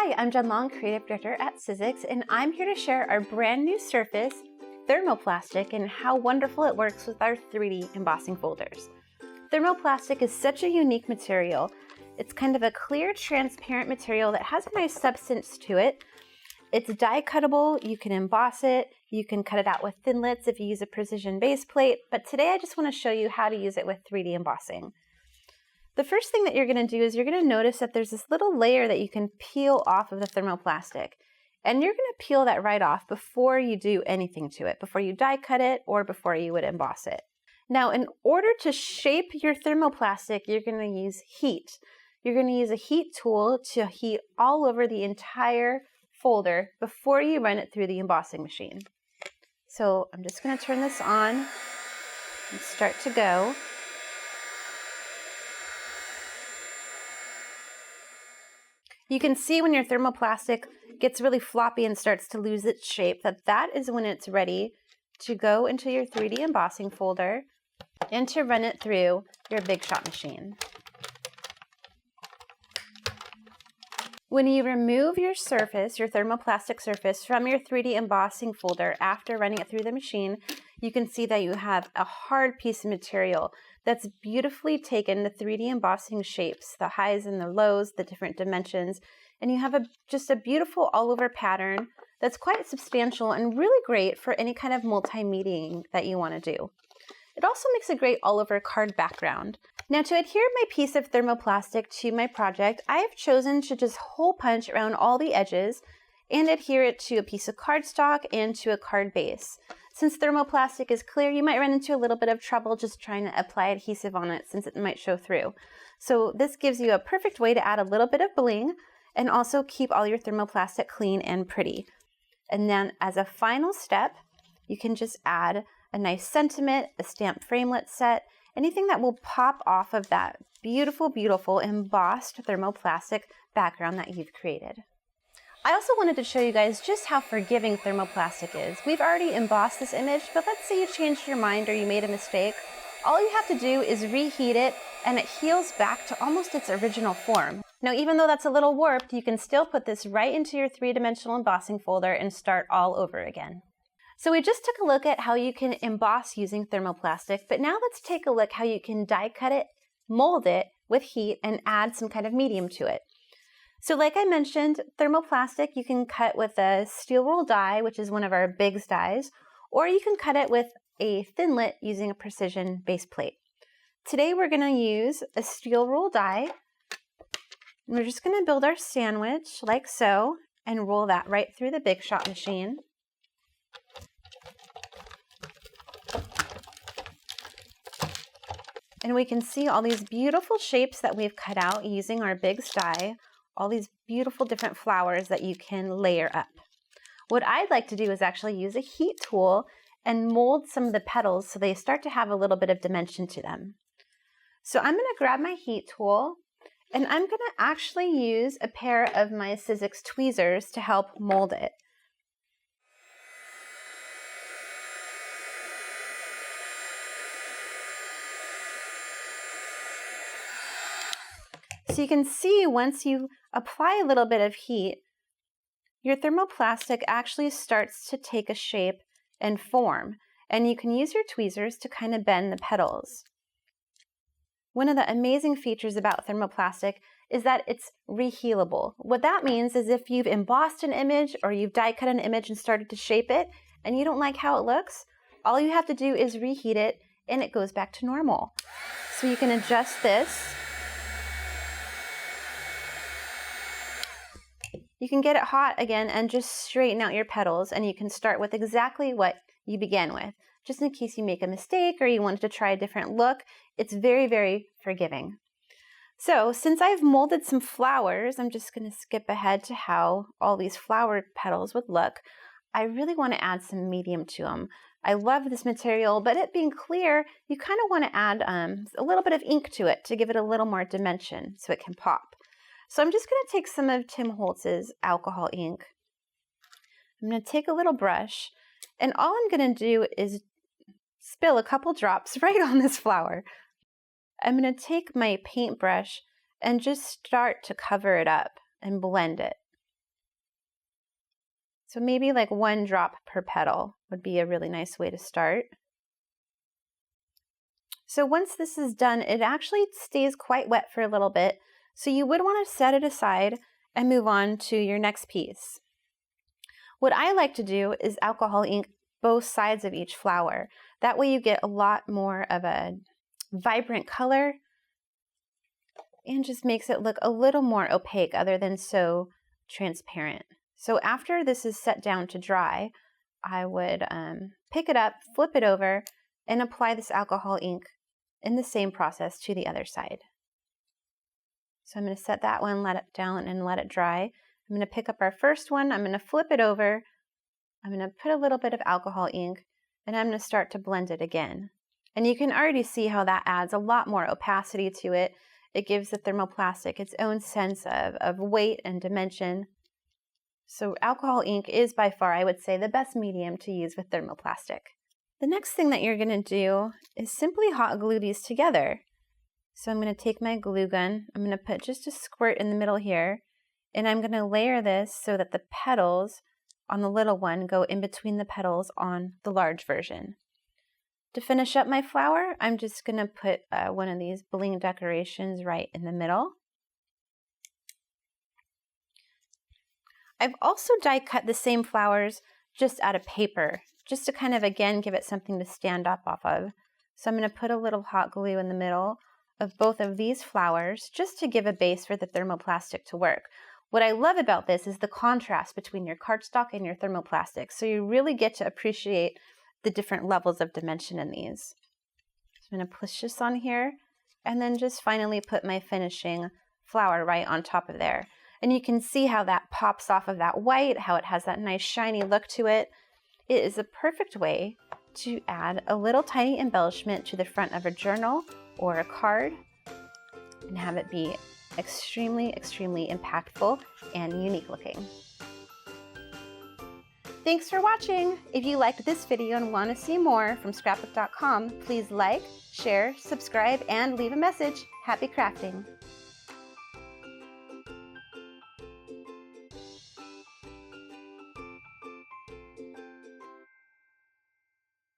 Hi, I'm Jen Long, Creative Director at Sizzix, and I'm here to share our brand new surface, Thermoplastic, and how wonderful it works with our 3D embossing folders. Thermoplastic is such a unique material. It's kind of a clear, transparent material that has a nice substance to it. It's die cuttable, you can emboss it, you can cut it out with Thinlits if you use a precision base plate, but today I just want to show you how to use it with 3D embossing. The first thing that you're going to do is you're going to notice that there's this little layer that you can peel off of the thermoplastic. And you're going to peel that right off before you do anything to it, before you die cut it or before you would emboss it. Now, in order to shape your thermoplastic, you're going to use heat. You're going to use a heat tool to heat all over the entire folder before you run it through the embossing machine. So I'm just going to turn this on and start to go. You can see when your thermoplastic gets really floppy and starts to lose its shape that is when it's ready to go into your 3D embossing folder and to run it through your Big Shot machine. When you remove your surface, your thermoplastic surface, from your 3D embossing folder after running it through the machine, you can see that you have a hard piece of material that's beautifully taken the 3D embossing shapes, the highs and the lows, the different dimensions, and you have just a beautiful all-over pattern that's quite substantial and really great for any kind of multimedia that you want to do. It also makes a great all-over card background. Now, to adhere my piece of thermoplastic to my project, I have chosen to just hole punch around all the edges and adhere it to a piece of cardstock and to a card base. Since thermoplastic is clear, you might run into a little bit of trouble just trying to apply adhesive on it since it might show through. So this gives you a perfect way to add a little bit of bling and also keep all your thermoplastic clean and pretty. And then as a final step, you can just add a nice sentiment, a stamp framelit set, anything that will pop off of that beautiful, beautiful embossed thermoplastic background that you've created. I also wanted to show you guys just how forgiving thermoplastic is. We've already embossed this image, but let's say you changed your mind or you made a mistake. All you have to do is reheat it and it heals back to almost its original form. Now, even though that's a little warped, you can still put this right into your three-dimensional embossing folder and start all over again. So we just took a look at how you can emboss using thermoplastic, but now let's take a look how you can die cut it, mold it with heat, and add some kind of medium to it. So like I mentioned, thermoplastic you can cut with a steel roll die, which is one of our Big's dies, or you can cut it with a Thinlit using a precision base plate. Today we're going to use a steel roll die. We're just going to build our sandwich like so and roll that right through the Big Shot machine. And we can see all these beautiful shapes that we've cut out using our Big's die, all these beautiful different flowers that you can layer up. What I'd like to do is actually use a heat tool and mold some of the petals so they start to have a little bit of dimension to them. So I'm going to grab my heat tool and I'm going to actually use a pair of my Sizzix tweezers to help mold it. So you can see once you apply a little bit of heat, your thermoplastic actually starts to take a shape and form, and you can use your tweezers to kind of bend the petals. One of the amazing features about thermoplastic is that it's rehealable. What that means is if you've embossed an image or you've die cut an image and started to shape it and you don't like how it looks, all you have to do is reheat it and it goes back to normal. So you can adjust this. You can get it hot again and just straighten out your petals, and you can start with exactly what you began with. Just in case you make a mistake or you wanted to try a different look, it's very, very forgiving. So since I've molded some flowers, I'm just going to skip ahead to how all these flower petals would look. I really want to add some medium to them. I love this material, but it being clear, you kind of want to add a little bit of ink to it to give it a little more dimension so it can pop. So I'm just going to take some of Tim Holtz's alcohol ink. I'm going to take a little brush, and all I'm going to do is spill a couple drops right on this flower. I'm going to take my paintbrush and just start to cover it up and blend it. So maybe like 1 drop per petal would be a really nice way to start. So once this is done, it actually stays quite wet for a little bit. So you would want to set it aside and move on to your next piece. What I like to do is alcohol ink both sides of each flower. That way you get a lot more of a vibrant color and just makes it look a little more opaque other than so transparent. So after this is set down to dry, I would pick it up, flip it over, and apply this alcohol ink in the same process to the other side. So I'm going to set that one, let it down, and let it dry. I'm going to pick up our first one, I'm going to flip it over, I'm going to put a little bit of alcohol ink, and I'm going to start to blend it again. And you can already see how that adds a lot more opacity to it. It gives the thermoplastic its own sense of weight and dimension. So alcohol ink is by far, I would say, the best medium to use with thermoplastic. The next thing that you're going to do is simply hot glue these together. So I'm going to take my glue gun, I'm going to put just a squirt in the middle here, and I'm going to layer this so that the petals on the little one go in between the petals on the large version. To finish up my flower, I'm just going to put one of these bling decorations right in the middle. I've also die cut the same flowers just out of paper, just to kind of, again, give it something to stand up off of. So I'm going to put a little hot glue in the middle of both of these flowers, just to give a base for the thermoplastic to work. What I love about this is the contrast between your cardstock and your thermoplastic, so you really get to appreciate the different levels of dimension in these. So I'm going to push this on here, and then just finally put my finishing flower right on top of there. And you can see how that pops off of that white, how it has that nice shiny look to it. It is a perfect way to add a little tiny embellishment to the front of a journal or a card and have it be extremely, extremely impactful and unique looking. Thanks for watching! If you liked this video and want to see more from Scrapbook.com, please like, share, subscribe, and leave a message. Happy crafting!